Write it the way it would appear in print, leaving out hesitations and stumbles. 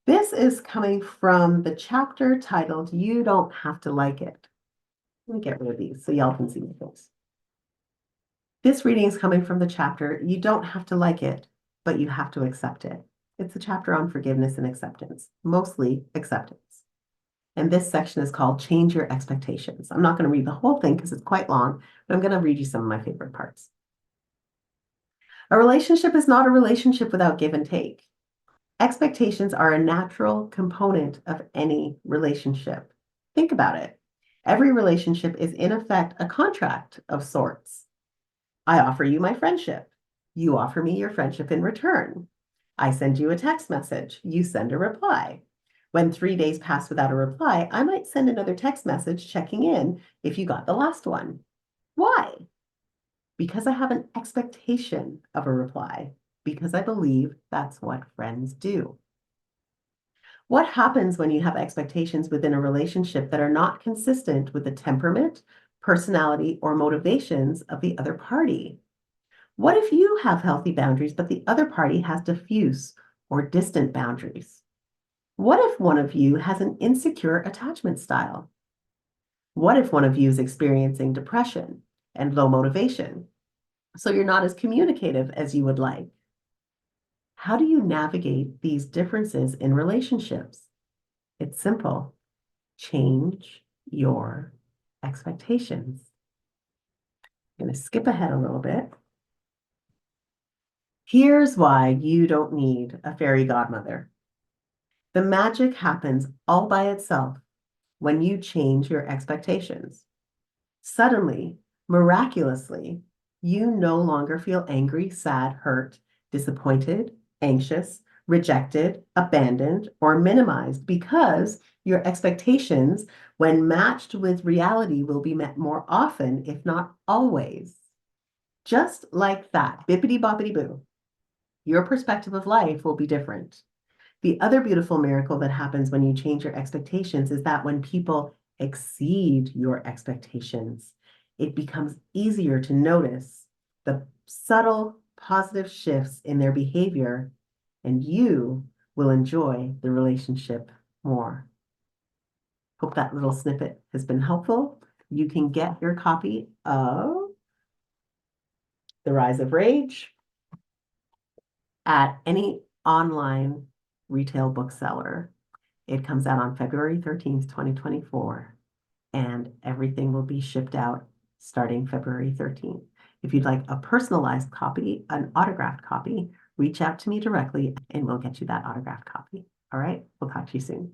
This is coming from the chapter titled You Don't Have to Like It. Let me get rid of these so y'all can see my face. This reading is coming from the chapter You Don't Have to Like It, but You Have to Accept It. It's a chapter on forgiveness and acceptance, mostly acceptance. And this section is called Change Your Expectations. I'm not going to read the whole thing because it's quite long, but I'm going to read you some of my favorite parts. A relationship is not a relationship without give and take. Expectations are a natural component of any relationship. Think about it. Every relationship is, in effect, a contract of sorts. I offer you my friendship. You offer me your friendship in return. I send you a text message. You send a reply. When 3 days pass without a reply, I might send another text message checking in if you got the last one. Why? Because I have an expectation of a reply, because I believe that's what friends do. What happens when you have expectations within a relationship that are not consistent with the temperament, personality, or motivations of the other party? What if you have healthy boundaries, but the other party has diffuse or distant boundaries? What if one of you has an insecure attachment style? What if one of you is experiencing depression and low motivation? So you're not as communicative as you would like. How do you navigate these differences in relationships? It's simple. Change your expectations. I'm going to skip ahead a little bit. Here's why you don't need a fairy godmother. The magic happens all by itself when you change your expectations. Suddenly, miraculously, you no longer feel angry, sad, hurt, disappointed, anxious, rejected, abandoned, or minimized because your expectations, when matched with reality, will be met more often, if not always. Just like that, bippity boppity boo, your perspective of life will be different. The other beautiful miracle that happens when you change your expectations is that when people exceed your expectations, it becomes easier to notice the subtle positive shifts in their behavior, and you will enjoy the relationship more. Hope that little snippet has been helpful. You can get your copy of The Rise of Rage at any online retail bookseller. It comes out on February 13th, 2024, and everything will be shipped out starting February 13th. If you'd like a personalized copy, an autographed copy, reach out to me directly and we'll get you that autographed copy. All right, we'll talk to you soon.